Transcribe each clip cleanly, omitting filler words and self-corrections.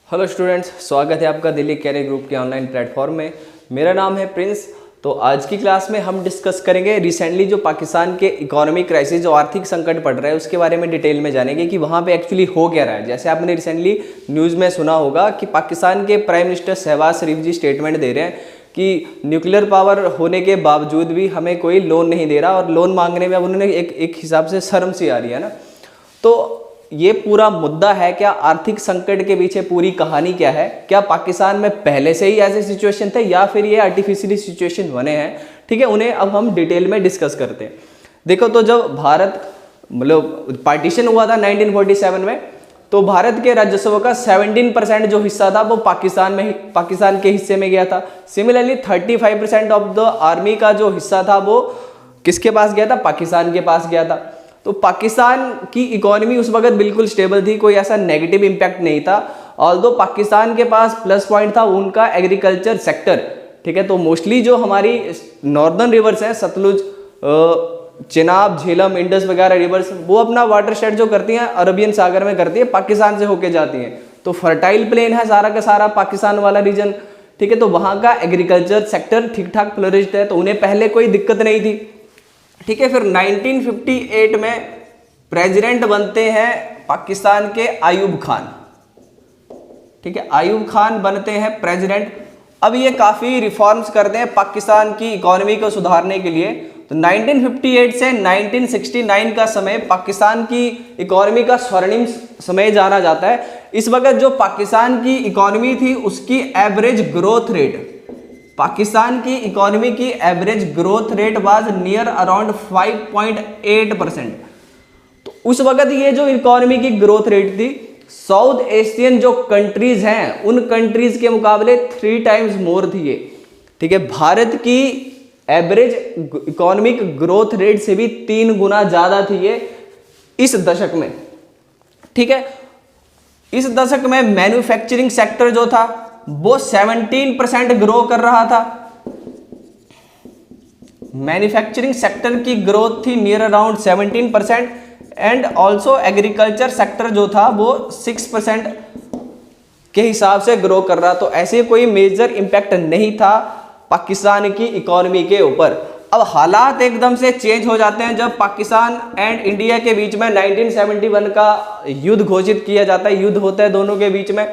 Hello students, स्वागत है आपका दिल्ली कैरियर ग्रुप के ऑनलाइन प्लेटफॉर्म में। मेरा नाम है प्रिंस। तो आज की क्लास में हम डिस्कस करेंगे रिसेंटली जो पाकिस्तान के इकोनॉमिक क्राइसिस, जो आर्थिक संकट पड़ रहा है, उसके बारे में डिटेल में जानेंगे कि वहाँ पे एक्चुअली हो क्या रहा है। जैसे आपने रिसेंटली न्यूज़ में सुना होगा कि पाकिस्तान के प्राइम मिनिस्टर शहबाज शरीफ जी स्टेटमेंट दे रहे हैं कि न्यूक्लियर पावर होने के बावजूद भी हमें कोई लोन नहीं दे रहा, और लोन मांगने में अब उन्होंने एक हिसाब से शर्म सी आ रही है ना। तो ये पूरा मुद्दा है, क्या आर्थिक संकट के पीछे पूरी कहानी क्या है, क्या पाकिस्तान में पहले से ही ऐसे सिचुएशन थे या फिर ये आर्टिफिशियली सिचुएशन बने हैं। ठीक है, उन्हें अब हम डिटेल में डिस्कस करते हैं। देखो, तो जब भारत मतलब पार्टीशन हुआ था 1947 में, तो भारत के राजस्व का 17% जो हिस्सा था वो पाकिस्तान के हिस्से में गया था। सिमिलरली 35% ऑफ द आर्मी का जो हिस्सा था वो किसके पास गया था? पाकिस्तान के पास गया था। तो पाकिस्तान की इकोनॉमी उस वक्त बिल्कुल स्टेबल थी, कोई ऐसा नेगेटिव इम्पैक्ट नहीं था। ऑल्दो पाकिस्तान के पास प्लस पॉइंट था उनका एग्रीकल्चर सेक्टर। ठीक है, तो मोस्टली जो हमारी नॉर्दर्न रिवर्स हैं, सतलुज, चिनाब, झेलम, इंडस वगैरह रिवर्स, वो अपना वाटर शेड जो करती हैं अरबियन सागर में करती है, पाकिस्तान से होके जाती हैं। तो फर्टाइल प्लेन है सारा का सारा पाकिस्तान वाला रीजन। ठीक है, तो वहाँ का एग्रीकल्चर सेक्टर ठीक ठाक फ्लोरिश्ड है, तो उन्हें पहले कोई दिक्कत नहीं थी। ठीक है, फिर 1958 में प्रेसिडेंट बनते हैं पाकिस्तान के आयूब खान। ठीक है, आयूब खान बनते हैं प्रेसिडेंट। अब ये काफ़ी रिफॉर्म्स करते हैं पाकिस्तान की इकोनॉमी को सुधारने के लिए। तो 1958 से 1969 का समय पाकिस्तान की इकोनॉमी का स्वर्णिम समय जाना जाता है। इस वक्त जो पाकिस्तान की इकोनॉमी थी उसकी एवरेज ग्रोथ रेट, पाकिस्तान की इकोनॉमी की average growth rate was near around 5.8%। तो उस वक्त ये जो इकोनॉमी की ग्रोथ रेट थी, साउथ एशियन जो कंट्रीज हैं उन कंट्रीज के मुकाबले 3 टाइम्स मोर थी ये। ठीक है, भारत की एवरेज इकोनॉमिक ग्रोथ रेट से भी 3 गुना ज्यादा थी ये इस दशक में। ठीक है, इस दशक में मैन्युफैक्चरिंग सेक्टर जो था वो 17% ग्रो कर रहा था। मैन्युफैक्चरिंग सेक्टर की ग्रोथ थी near around 17%, and also agriculture sector जो था वो 6% के हिसाब से ग्रो कर रहा। तो ऐसे कोई मेजर इंपैक्ट नहीं था पाकिस्तान की इकोनॉमी के ऊपर। अब हालात एकदम से चेंज हो जाते हैं जब पाकिस्तान एंड इंडिया के बीच में 1971 का युद्ध घोषित किया जाता है, युद्ध होता है दोनों के बीच में।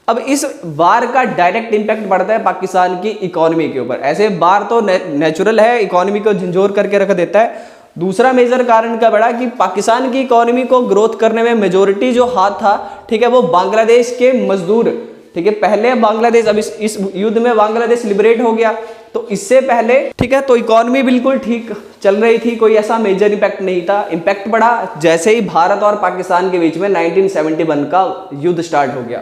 अब इस वार का डायरेक्ट इंपैक्ट पड़ता है पाकिस्तान की इकोनॉमी के ऊपर। ऐसे वार तो नेचुरल है, इकोनॉमी को झंझोर करके रख देता है। दूसरा मेजर कारण क्या बड़ा कि पाकिस्तान की इकोनॉमी को ग्रोथ करने में मेजोरिटी जो हाथ था, ठीक है, वो बांग्लादेश के मजदूर। ठीक है, पहले बांग्लादेश, अब इस युद्ध में बांग्लादेश लिबरेट हो गया, तो इससे पहले ठीक है, तो इकोनॉमी बिल्कुल ठीक चल रही थी, कोई ऐसा मेजर इंपैक्ट नहीं था। इंपैक्ट पड़ा जैसे ही भारत और पाकिस्तान के बीच में 1971 का युद्ध स्टार्ट हो गया।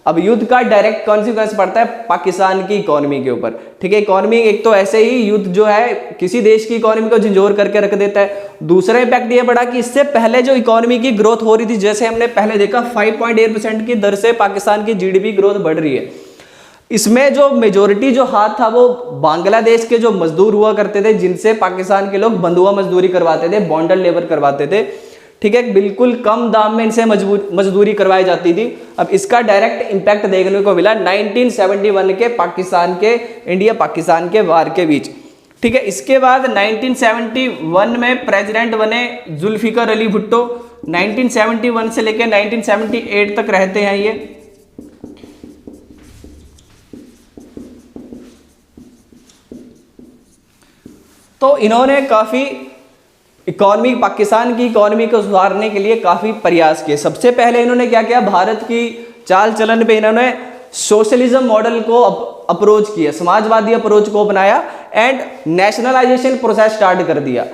अब युद्ध का डायरेक्ट कॉन्सिक्वेंस पड़ता है पाकिस्तान की इकोनॉमी के ऊपर। ठीक है, इकोनॉमी एक तो ऐसे ही युद्ध जो है किसी देश की इकोनॉमी को झंझोर करके रख देता है। दूसरा इंपैक्ट ये पड़ा कि इससे पहले जो इकोनॉमी की ग्रोथ हो रही थी, जैसे हमने पहले देखा 5.8% की दर से पाकिस्तान की जीडीपी ग्रोथ बढ़ रही है, इसमें जो मेजोरिटी जो हाथ था वो बांग्लादेश के जो मजदूर हुआ करते थे, जिनसे पाकिस्तान के लोग बंधुआ मजदूरी करवाते थे, बॉन्डल लेबर करवाते थे। ठीक है, बिल्कुल कम दाम में इनसे मजदूरी करवाई जाती थी। अब इसका डायरेक्ट इंपैक्ट देखने को मिला 1971 के इंडिया पाकिस्तान के वार के बीच। ठीक है, इसके बाद 1971 में प्रेसिडेंट बने जुल्फिकार अली भुट्टो। 1971 से लेकर 1978 तक रहते हैं ये। तो इन्होंने काफी इकोनॉमी, पाकिस्तान की इकोनॉमी को सुधारने के लिए काफी प्रयास किए। सबसे पहले इन्होंने क्या किया, भारत की चाल चलन पे इन्होंने सोशलिज्म मॉडल को अप्रोच किया, समाजवादी अप्रोच को अपनाया एंड नेशनलाइजेशन प्रोसेस स्टार्ट कर दिया।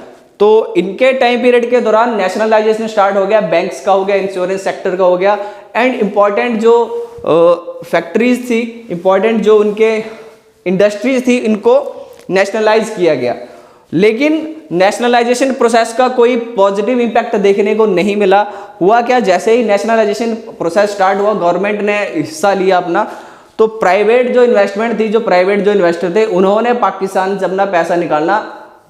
तो इनके टाइम पीरियड के दौरान नेशनलाइजेशन स्टार्ट हो गया, बैंक्स का हो गया, इंश्योरेंस सेक्टर का हो गया, एंड इंपॉर्टेंट जो फैक्ट्रीज थी, इंपॉर्टेंट जो उनके इंडस्ट्रीज थी, इनको नेशनलाइज किया गया। लेकिन नेशनलाइजेशन प्रोसेस का कोई पॉजिटिव इंपैक्ट देखने को नहीं मिला। हुआ क्या, जैसे ही नेशनलाइजेशन प्रोसेस स्टार्ट हुआ, गवर्नमेंट ने हिस्सा लिया अपना, तो प्राइवेट जो इन्वेस्टमेंट थी, जो प्राइवेट जो इन्वेस्टर थे, उन्होंने पाकिस्तान से अपना पैसा निकालना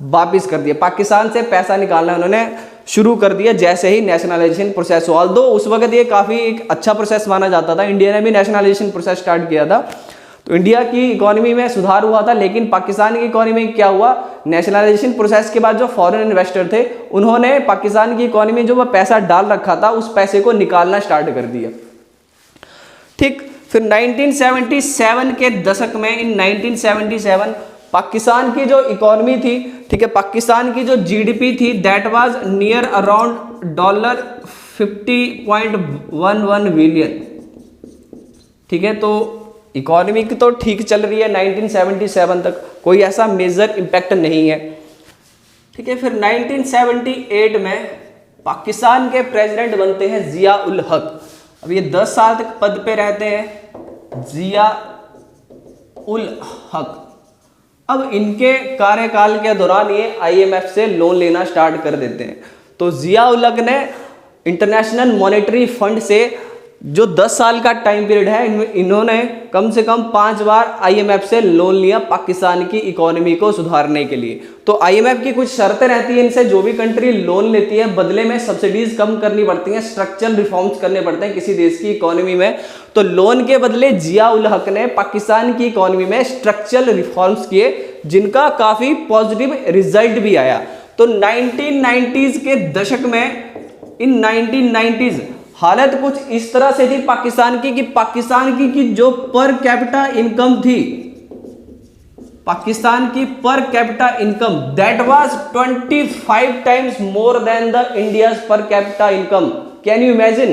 वापिस कर दिया। पाकिस्तान से पैसा निकालना उन्होंने शुरू कर दिया जैसे ही नेशनलाइजेशन प्रोसेस हुआ। दो उस वक्त ये काफ़ी एक अच्छा प्रोसेस माना जाता था, इंडिया ने भी नेशनलाइजेशन प्रोसेस स्टार्ट किया था तो इंडिया की इकोनॉमी में सुधार हुआ था। लेकिन पाकिस्तान की इकोनॉमी में क्या हुआ, नेशनलाइजेशन प्रोसेस के बाद जो फॉरेन इन्वेस्टर थे उन्होंने पाकिस्तान की इकोनॉमी में जो वह पैसा डाल रखा था उस पैसे को निकालना स्टार्ट कर दिया। ठीक, फिर 1977 के दशक में, इन 1977 पाकिस्तान की जो इकोनॉमी थी, ठीक है, पाकिस्तान की जो जीडीपी थी that was near around $50.11 billion. ठीक है, तो इकोनॉमी की तो ठीक चल रही है 1977 तक, कोई ऐसा मेजर इम्पैक्ट नहीं है। ठीक है, फिर 1978 में पाकिस्तान के प्रेसिडेंट बनते हैं जिया उल हक। अब ये 10 साल तक पद पे रहते हैं जिया उल हक। अब इनके कार्यकाल के दौरान ये IMF से लोन लेना स्टार्ट कर देते हैं। तो जिया उल हक ने इंटरनेशनल मॉनेटरी फंड से जो 10 साल का टाइम पीरियड है, इन्होंने कम से कम 5 बार IMF से लोन लिया पाकिस्तान की इकोनॉमी को सुधारने के लिए। तो IMF की कुछ शर्तें रहती हैं, इनसे जो भी कंट्री लोन लेती है बदले में सब्सिडीज कम करनी पड़ती हैं, स्ट्रक्चरल रिफॉर्म्स करने पड़ते हैं किसी देश की इकोनॉमी में। तो लोन के बदले जिया उल हक ने पाकिस्तान की इकोनॉमी में स्ट्रक्चरल रिफॉर्म्स किए जिनका काफी पॉजिटिव रिजल्ट भी आया। तो 1990s के दशक में, इन 1990s हालत कुछ इस तरह से थी पाकिस्तान की कि पाकिस्तान की जो पर कैपिटा इनकम थी, पाकिस्तान की per capita income that was 25 times more than the India's per capita income. Can you imagine?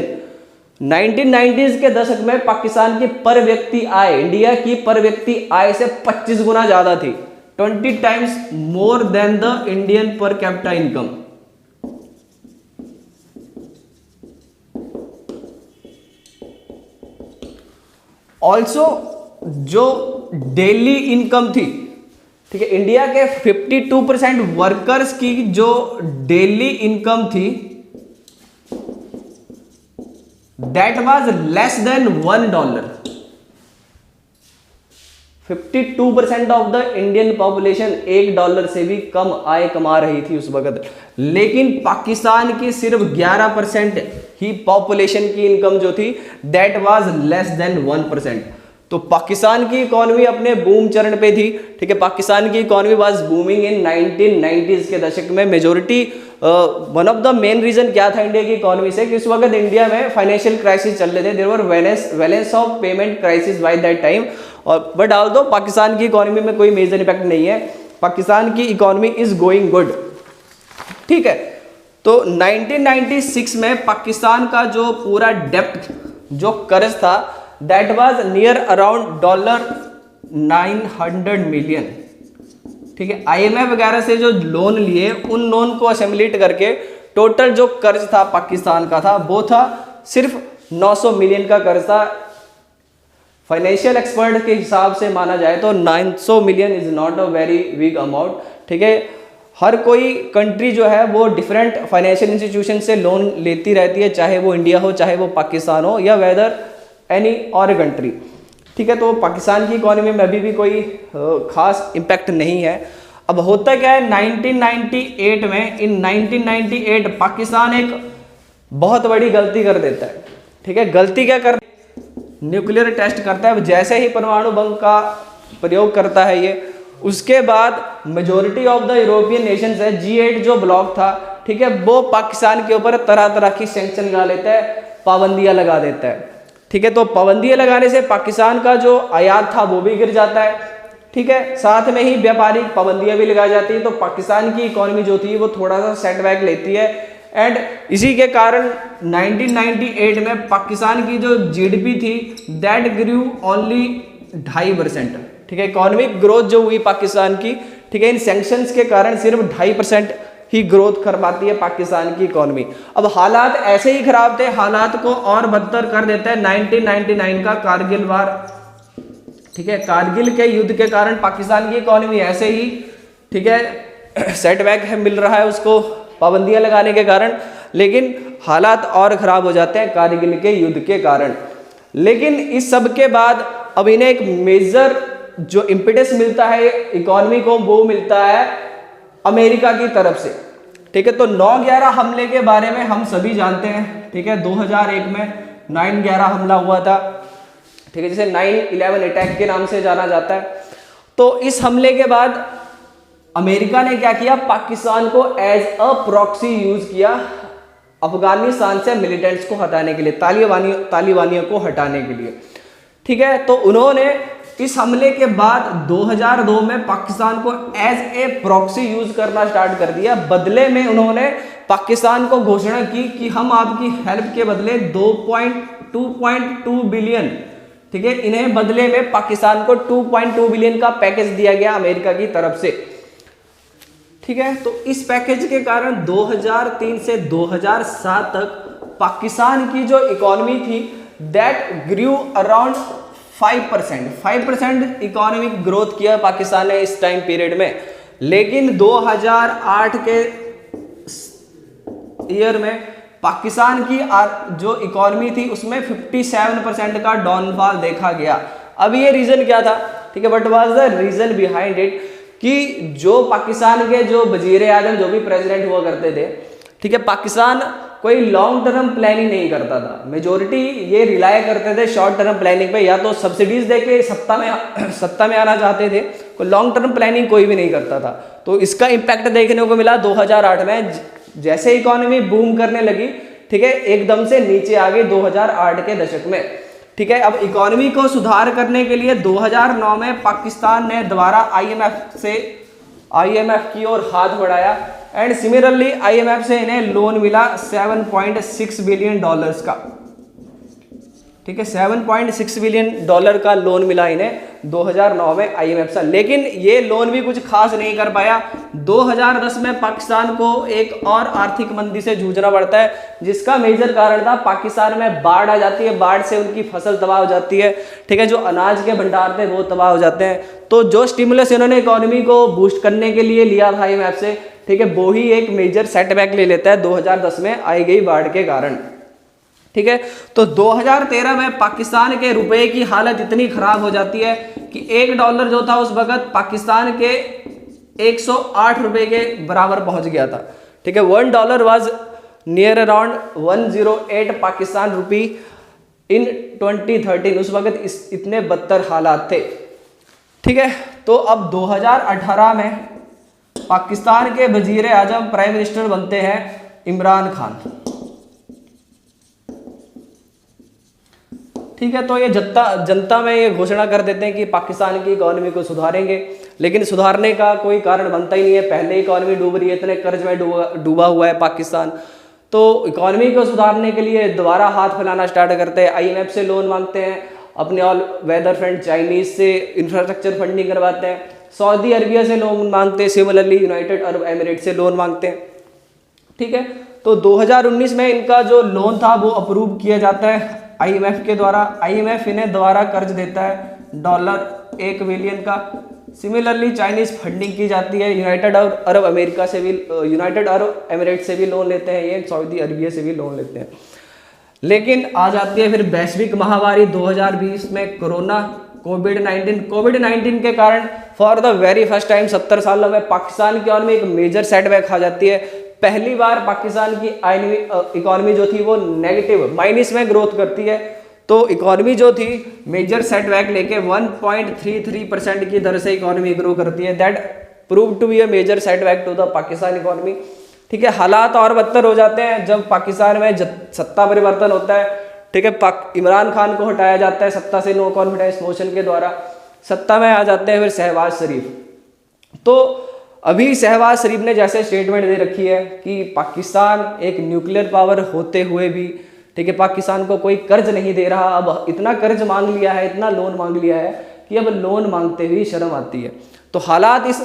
1990s के दशक में पाकिस्तान की पर व्यक्ति आय इंडिया की पर व्यक्ति आय से 25 गुना ज्यादा थी, 20 times more than the Indian per capita income. Also जो डेली इनकम थी, ठीक है, इंडिया के 52% वर्कर्स की जो डेली इनकम थी that was less than $1। 52% of the Indian population $1 से भी कम आय कमा रही थी उस वक्त। लेकिन पाकिस्तान की सिर्फ 11% ही पॉपुलेशन की इनकम जो थी दैट वाज लेस देन 1%। तो पाकिस्तान की इकोनॉमी अपने बूम चरण पे थी। ठीक है, पाकिस्तान की economy was booming in 1990s के दशक में। Majority one of the main reason क्या था इंडिया की इकोनॉमी से कि उस वक्त इंडिया में फाइनेंशियल क्राइसिस चल रहे थे, there were balance of payment crisis by that time. और बट ऑल्दो पाकिस्तान की इकोनॉमी में कोई मेजर इफेक्ट नहीं है, पाकिस्तान की इकोनॉमी इज गोइंग गुड। ठीक है, तो 1996 में पाकिस्तान का जो पूरा डेप्ट जो कर्ज था that was near around $900 million. ठीक है, IMF वगैरह से जो लोन लिए उन लोन को असेम्बलेट करके टोटल जो कर्ज था पाकिस्तान का था वो था सिर्फ 900 मिलियन का कर्ज था। फाइनेंशियल एक्सपर्ट के हिसाब से माना जाए तो 900 million is not a very big amount. ठीक है, हर कोई कंट्री जो है वो डिफरेंट फाइनेंशियल इंस्टीट्यूशन से लोन लेती रहती है, चाहे वो इंडिया हो, चाहे वो पाकिस्तान हो, या वेदर एनी और कंट्री। ठीक है, तो पाकिस्तान की इकोनॉमी में अभी भी कोई खास इम्पैक्ट नहीं है। अब होता क्या है 1998 में, इन 1998 पाकिस्तान एक बहुत बड़ी गलती कर देता है। ठीक है, गलती क्या कर, न्यूक्लियर टेस्ट करता है। जैसे ही परमाणु बम का प्रयोग करता है ये, उसके बाद majority of the European Nations है, G8 जो ब्लॉक था, ठीक है, वो पाकिस्तान के ऊपर तरह तरह की सैंक्शन लगा लेता है, पाबंदियां लगा देता है। ठीक है, तो पाबंदियां लगाने से पाकिस्तान का जो आयात था वो भी गिर जाता है। ठीक है, साथ में ही व्यापारिक पाबंदियां भी लगाई जाती है, तो पाकिस्तान की इकोनॉमी जो थी वो थोड़ा सा सेटबैक लेती है। एंड इसी के कारण 1998 में पाकिस्तान की जो GDP थी दैट ग्रू ओनली 2.5%। ठीक है, इकोनॉमिक ग्रोथ जो हुई पाकिस्तान की, ठीक है, इन सैंक्शंस के कारण सिर्फ 2.5% ही ग्रोथ कर पाती है पाकिस्तान की इकोनॉमी। अब हालात ऐसे ही खराब थे, हालात को और बदतर कर देता है 1999 का कारगिल वार। ठीक है, कारगिल के युद्ध के कारण पाकिस्तान की इकोनॉमी ऐसे ही, ठीक है, सेटबैक है मिल रहा है उसको पाबंदियां लगाने के कारण, लेकिन हालात और खराब हो जाते हैं कारगिल के युद्ध के कारण। लेकिन इस सब के बाद अब इन्हें एक मेजर जो इम्पिटस मिलता है इकोनॉमी को, वो मिलता है अमेरिका की तरफ से। ठीक है। तो 9/11 हमले के बारे में हम सभी जानते हैं, ठीक है। 2001 में 9/11 हमला हुआ था, ठीक है, जिसे 9/11 अटैक के नाम से जाना जाता है। तो इस हमले के बाद अमेरिका ने क्या किया, पाकिस्तान को एज अ प्रॉक्सी यूज किया अफगानिस्तान से मिलिटेंट्स को हटाने के लिए, तालिबानियों को हटाने के लिए, ठीक है। तो उन्होंने इस हमले के बाद 2002 में पाकिस्तान को एज ए प्रॉक्सी यूज करना स्टार्ट कर दिया। बदले में उन्होंने पाकिस्तान को घोषणा की कि हम आपकी हेल्प के बदले 2.2 बिलियन, ठीक है, इन्हें बदले में पाकिस्तान को 2.2 बिलियन का पैकेज दिया गया अमेरिका की तरफ से, ठीक है। तो इस पैकेज के कारण 2003 से 2007 तक पाकिस्तान की जो इकोनॉमी थी that grew around 5% economic growth किया पाकिस्तान ने इस टाइम पीरियड में। लेकिन 2008 के ईयर में पाकिस्तान की जो इकोनॉमी थी उसमें 57% का डाउनफॉल देखा गया। अब ये रीजन क्या था, ठीक है, but was the reason behind it कि जो पाकिस्तान के जो वजीर आजम जो भी प्रेसिडेंट हुआ करते थे, ठीक है, पाकिस्तान कोई लॉन्ग टर्म प्लानिंग नहीं करता था। मेजोरिटी ये रिलाय करते थे शॉर्ट टर्म प्लानिंग पे, या तो सब्सिडीज देके सत्ता में आना चाहते थे, कोई लॉन्ग टर्म प्लानिंग कोई भी नहीं करता था। तो इसका इम्पैक्ट देखने को मिला 2008 में, जैसे इकोनॉमी बूम करने लगी, ठीक है, एकदम से नीचे आ गई 2008 के दशक में, ठीक है। अब इकोनॉमी को सुधार करने के लिए 2009 में पाकिस्तान ने दोबारा आईएमएफ की ओर हाथ बढ़ाया एंड सिमिलरली आईएमएफ से इन्हें लोन मिला $7.6 बिलियन का, ठीक है, $7.6 बिलियन का लोन मिला इन्हें 2009 में आईएमएफ से। लेकिन ये लोन भी कुछ खास नहीं कर पाया। 2010 में पाकिस्तान को एक और आर्थिक मंदी से जूझना पड़ता है, जिसका मेजर कारण था पाकिस्तान में बाढ़ आ जाती है, बाढ़ से उनकी फसल तबाह हो जाती है, ठीक है, जो अनाज के भंडार थे वो तबाह हो जाते हैं। तो जो स्टिमुलस इन्होंने इकोनॉमी को बूस्ट करने के लिए लिया था आईएमएफ से, ठीक है, वो ही एक मेजर सेटबैक ले लेता है 2010 में आई गई बाढ़ के कारण, ठीक है। तो 2013 में पाकिस्तान के रुपए की हालत इतनी खराब हो जाती है कि $1 जो था उस वक्त पाकिस्तान के 108 रुपए के बराबर पहुंच गया था, ठीक है। $1 वाज नियर अराउंड 108 पाकिस्तान रुपी इन 2013। उस वक्त इतने बदतर हालात थे, ठीक है। तो अब 2018 में पाकिस्तान के वजीर आजम प्राइम मिनिस्टर बनते हैं इमरान खान, ठीक है। तो ये जनता में ये घोषणा कर देते हैं कि पाकिस्तान की इकोनॉमी को सुधारेंगे, लेकिन सुधारने का कोई कारण बनता ही नहीं है। पहले इकोनॉमी डूब रही है, इतने कर्ज में डूबा हुआ है पाकिस्तान। तो इकोनॉमी को सुधारने के लिए दोबारा हाथ फैलाना स्टार्ट करते हैं, आईएमएफ से लोन मांगते हैं, अपने ऑल वेदर फ्रेंड चाइनीज से इंफ्रास्ट्रक्चर फंडिंग करवाते हैं, सऊदी अरबिया से लोन मांगते हैं, सिमिलरली यूनाइटेड अरब एमिरेट से लोन मांगते हैं, ठीक है। तो 2019 में इनका जो लोन था वो अप्रूव किया जाता है आईएमएफ के द्वारा। आईएमएफ इन्हें दोबारा कर्ज देता है $1 बिलियन का। सिमिलरली चाइनीज फंडिंग की जाती है, यूनाइटेड अरब एमिरेट से भी लोन लेते हैं, ये सऊदी अरबिया से भी लोन लेते हैं। लेकिन आ जाती है फिर वैश्विक महामारी 2020 में कोविड-19 के कारण for the very first time 70 सालों में पाकिस्तान की इकोनॉमी एक मेजर सेटबैक आ जाती है। पहली बार पाकिस्तान की इकोनॉमी जो थी वो नेगेटिव माइनस में ग्रोथ करती है। तो इकोनॉमी जो थी मेजर सेटबैक लेके 1.33% की दर से इकोनॉमी ग्रो करती है। That prove to be a major setback to the Pakistan economy, ठीक है। हालात और बदतर हो जाते हैं जब पाकिस्तान में सत्ता परिवर्तन होता है, ठीक है। इमरान खान को हटाया जाता है सत्ता से नो कॉन्फिडेंस मोशन के द्वारा, सत्ता में आ जाते हैं फिर शहबाज शरीफ। तो अभी शहबाज शरीफ ने जैसे स्टेटमेंट दे रखी है कि पाकिस्तान एक न्यूक्लियर पावर होते हुए भी, ठीक है, पाकिस्तान को कोई कर्ज नहीं दे रहा। अब इतना कर्ज मांग लिया है, इतना लोन मांग लिया है कि अब लोन मांगते हुए शर्म आती है। तो हालात इस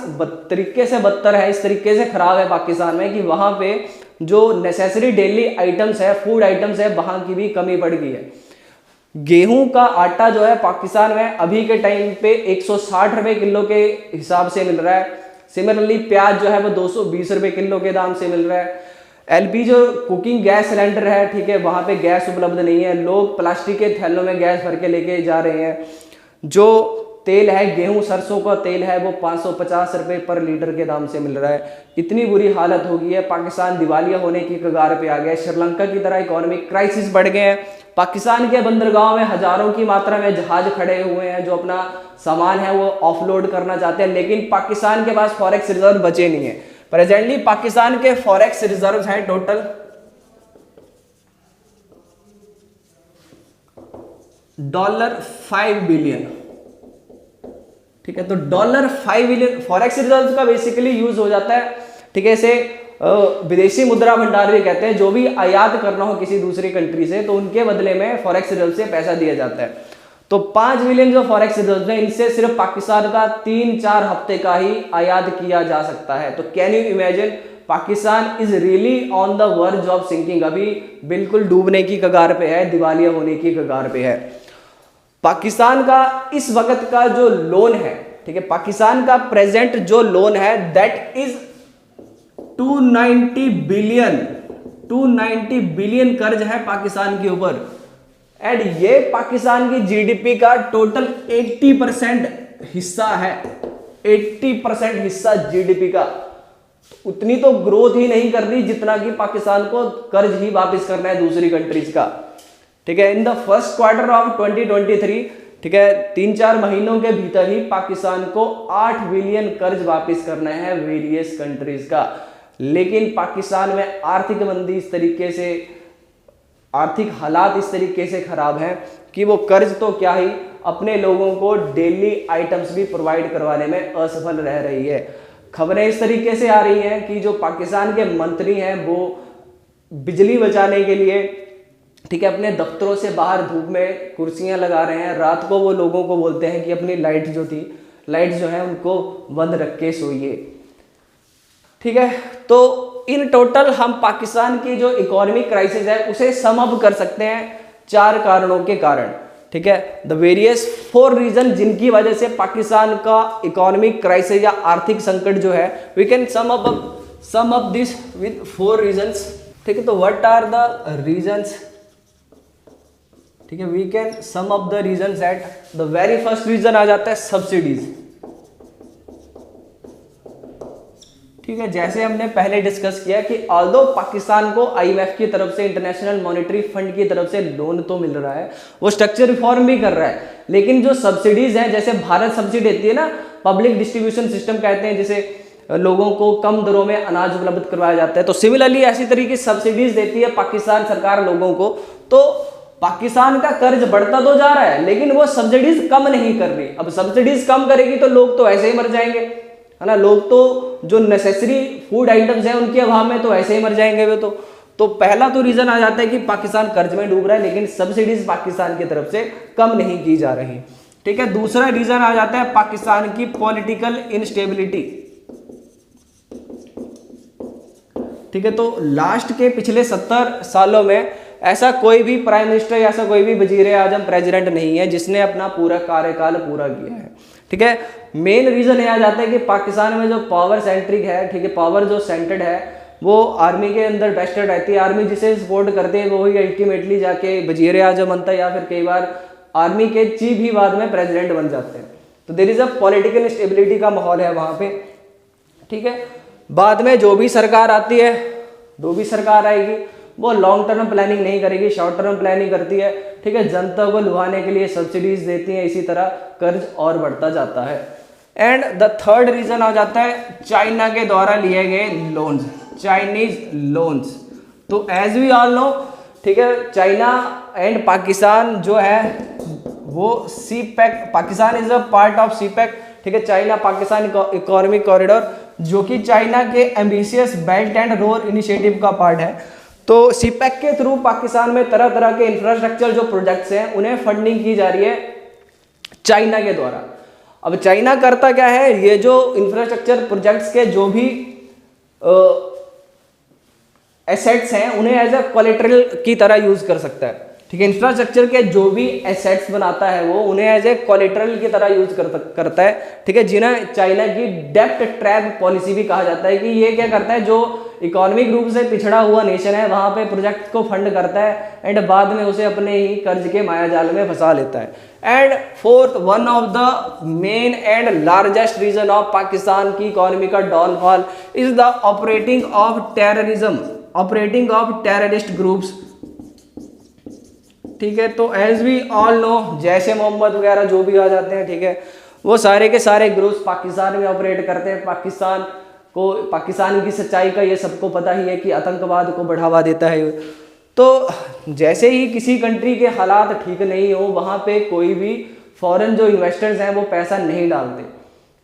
तरीके से बदतर है, इस तरीके से खराब है पाकिस्तान में कि वहाँ पे जो नेसेसरी डेली आइटम्स है, फूड आइटम्स है, वहाँ की भी कमी बढ़ गई है। गेहूं का आटा जो है पाकिस्तान में अभी के टाइम पे 160 रुपये किलो के हिसाब से मिल रहा है। सिमिलरली प्याज जो है वो 220 रुपये किलो के दाम से मिल रहा है। एलपी जो कुकिंग गैस सिलेंडर है, ठीक है, वहाँ पे गैस उपलब्ध नहीं है, लोग प्लास्टिक के थैलों में गैस भर के लेके जा रहे हैं। जो तेल है, गेहूं सरसों का तेल है, वो 550 रुपये पर लीटर के दाम से मिल रहा है। इतनी बुरी हालत हो गई है, पाकिस्तान दिवालिया होने की कगार पे आ गया है। श्रीलंका की तरह इकोनॉमिक क्राइसिस बढ़ गए हैं। पाकिस्तान के बंदरगाहों में हजारों की मात्रा में जहाज खड़े हुए हैं जो अपना सामान है वो ऑफलोड करना चाहते हैं, लेकिन पाकिस्तान के पास फॉरेक्स रिजर्व बचे नहीं है। प्रेजेंटली पाकिस्तान के फॉरेक्स रिजर्व हैं टोटल $5 बिलियन। ठीक है, तो $5 बिलियन फॉरेक्स रिजर्व का बेसिकली यूज हो जाता है। ठीक है, इसे विदेशी मुद्रा भंडार भी कहते हैं। जो भी आयात करना हो किसी दूसरी कंट्री से तो उनके बदले में फॉरेक्स रिजर्व से पैसा दिया जाता है। तो 5 बिलियन जो फॉरेक्स रिजर्व है, इनसे सिर्फ पाकिस्तान का 3-4 हफ्ते का ही आयात किया जा सकता है। तो can you imagine, Pakistan is really on the verge of sinking, अभी बिल्कुल डूबने की कगार पे है, दिवालिया होने की कगार पे है। पाकिस्तान का इस वक्त का जो लोन है, ठीक है, पाकिस्तान का प्रेजेंट जो लोन है दैट इज 290 बिलियन कर्ज है पाकिस्तान के ऊपर। एंड ये पाकिस्तान की जीडीपी का टोटल 80% हिस्सा है, 80% हिस्सा जीडीपी का। उतनी तो ग्रोथ ही नहीं कर रही जितना कि पाकिस्तान को कर्ज ही वापस करना है दूसरी कंट्रीज का। ठीक है, in the first quarter of 2023, ठीक है, 3-4 महीनों के भीतर ही पाकिस्तान को 8 बिलियन कर्ज वापस करना है वेरियस कंट्रीज का। लेकिन पाकिस्तान में आर्थिक मंदी इस तरीके से, आर्थिक हालात इस तरीके से खराब हैं कि वो कर्ज तो क्या ही अपने लोगों को डेली आइटम्स भी प्रोवाइड करवाने में असफल रह रही है। खबरें इस तरीके से आ रही हैं कि जो पाकिस्तान के मंत्री हैं वो बिजली बचाने के लिए, ठीक है, अपने दफ्तरों से बाहर धूप में कुर्सियां लगा रहे हैं। रात को वो लोगों को बोलते हैं कि अपनी लाइट जो है उनको बंद रख के सोइए। ठीक है, तो इन टोटल हम पाकिस्तान की जो इकोनॉमिक क्राइसिस है उसे सम अप कर सकते हैं 4 कारणों के कारण। ठीक है, द वेरियस 4 रीजन जिनकी वजह से पाकिस्तान का इकोनॉमिक क्राइसिस या आर्थिक संकट जो है, we can sum up this with 4 reasons. ठीक है, तो व्हाट आर द रीजंस? ठीक है, we can sum up the reasons at the very first reason आ जाता है सब्सिडीज। ठीक है, जैसे हमने पहले डिस्कस किया कि ऑल्दो पाकिस्तान को आईएमएफ की तरफ से, इंटरनेशनल मॉनेटरी फंड की तरफ से लोन तो मिल रहा है, वो स्ट्रक्चर रिफॉर्म भी कर रहा है, लेकिन जो सब्सिडीज हैं, जैसे भारत सब्सिडी देती है ना, पब्लिक डिस्ट्रीब्यूशन सिस्टम कहते हैं, जिसे लोगों को कम दरों में अनाज उपलब्ध करवाया जाता है, तो सिमिलरली ऐसी तरीके की सब्सिडीज देती है पाकिस्तान सरकार लोगों को। तो पाकिस्तान का कर्ज बढ़ता तो जा रहा है लेकिन वो सब्सिडीज कम नहीं कर रही। अब सब्सिडीज कम करेगी तो लोग तो ऐसे ही मर जाएंगे, है ना। लोग तो जो नेसेसरी फूड आइटम्स हैं उनके अभाव में तो ऐसे ही मर जाएंगे वे तो पहला तो रीजन आ जाता है कि पाकिस्तान कर्ज में डूब रहा है, लेकिन सब्सिडीज पाकिस्तान की तरफ से कम नहीं की जा रही। ठीक है, दूसरा रीजन आ जाता है पाकिस्तान की पॉलिटिकल इंस्टेबिलिटी। ठीक है, तो लास्ट के पिछले 70 सालों में ऐसा कोई भी प्राइम मिनिस्टर या ऐसा कोई भी वजीर आजम प्रेसिडेंट नहीं है जिसने अपना पूरा कार्यकाल पूरा किया है। ठीक है, मेन रीजन यह आ जाता है कि पाकिस्तान में जो पावर सेंट्रिक है, ठीक है, पावर जो सेंटर्ड है वो आर्मी के अंदर वेस्टेड रहती है। आर्मी जिसे सपोर्ट करते हैं वो ही अल्टीमेटली जाके वजीर आजम बनता है, या फिर कई बार आर्मी के चीफ ही बाद में प्रेसिडेंट बन जाते हैं। तो there is a political instability का माहौल है वहां पे। ठीक है, बाद में जो भी सरकार आती है, जो भी सरकार आएगी वो लॉन्ग टर्म प्लानिंग नहीं करेगी, शॉर्ट टर्म प्लानिंग करती है। ठीक है, जनता को लुभाने के लिए सब्सिडीज देती है, इसी तरह कर्ज और बढ़ता जाता है। एंड द थर्ड रीजन आ जाता है चाइना के द्वारा लिए गए लोन्स, चाइनीज लोन्स। तो एज वी ऑल नो, ठीक है, चाइना एंड पाकिस्तान जो है वो CPEC, Pakistan is a part of CPEC. ठीक है, चाइना पाकिस्तान इकोनॉमिक कॉरिडोर जो कि चाइना के ambitious belt and road initiative का पार्ट है। तो सीपैक के थ्रू पाकिस्तान में तरह तरह के इंफ्रास्ट्रक्चर जो प्रोजेक्ट्स हैं उन्हें फंडिंग की जा रही है चाइना के द्वारा। अब चाइना करता क्या है, ये जो इंफ्रास्ट्रक्चर प्रोजेक्ट्स के जो भी एसेट्स हैं उन्हें एज अ कोलेटरल की तरह यूज कर सकता है। ठीक है। इंफ्रास्ट्रक्चर के जो भी एसेट्स बनाता है वो उन्हें एज ए कोलेटरल की तरह यूज करता है, ठीक है, जिन्हें चाइना की डेब्ट ट्रैप पॉलिसी भी कहा जाता है कि ये क्या करता है, जो इकोनॉमिक रूप से पिछड़ा हुआ नेशन है वहाँ पे प्रोजेक्ट को फंड करता है एंड बाद में उसे अपने ही कर्ज के मायाजाल में फंसा लेता है। And fourth, one of the main and largest reason of Pakistan की इकोनॉमी का downfall is the operating of terrorism, operating of terrorist groups, ठीक है। तो एज वी ऑल नो, जैसे मोहम्मद वगैरह जो भी आ जाते हैं, ठीक है, वो सारे के सारे ग्रुप्स पाकिस्तान में ऑपरेट करते हैं। पाकिस्तान की सच्चाई का ये सबको पता ही है कि आतंकवाद को बढ़ावा देता है। तो जैसे ही किसी कंट्री के हालात ठीक नहीं हो वहाँ पे कोई भी फॉरेन जो इन्वेस्टर्स हैं वो पैसा नहीं डालते,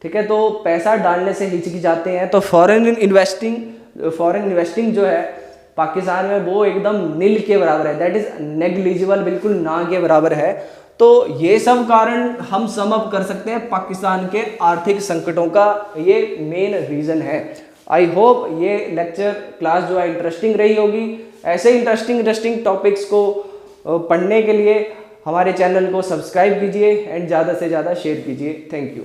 ठीक है। तो पैसा डालने से हिचकिचाते हैं। तो फॉरेन इन्वेस्टिंग जो है पाकिस्तान में वो एकदम नील के बराबर है, दैट इज नेग्लिजिबल, बिल्कुल ना के बराबर है। तो ये सब कारण हम सम अप कर सकते हैं पाकिस्तान के आर्थिक संकटों का, ये मेन रीज़न है। आई होप ये लेक्चर क्लास जो है इंटरेस्टिंग रही होगी। ऐसे इंटरेस्टिंग टॉपिक्स को पढ़ने के लिए हमारे चैनल को सब्सक्राइब कीजिए एंड ज़्यादा से ज़्यादा शेयर कीजिए। Thank you.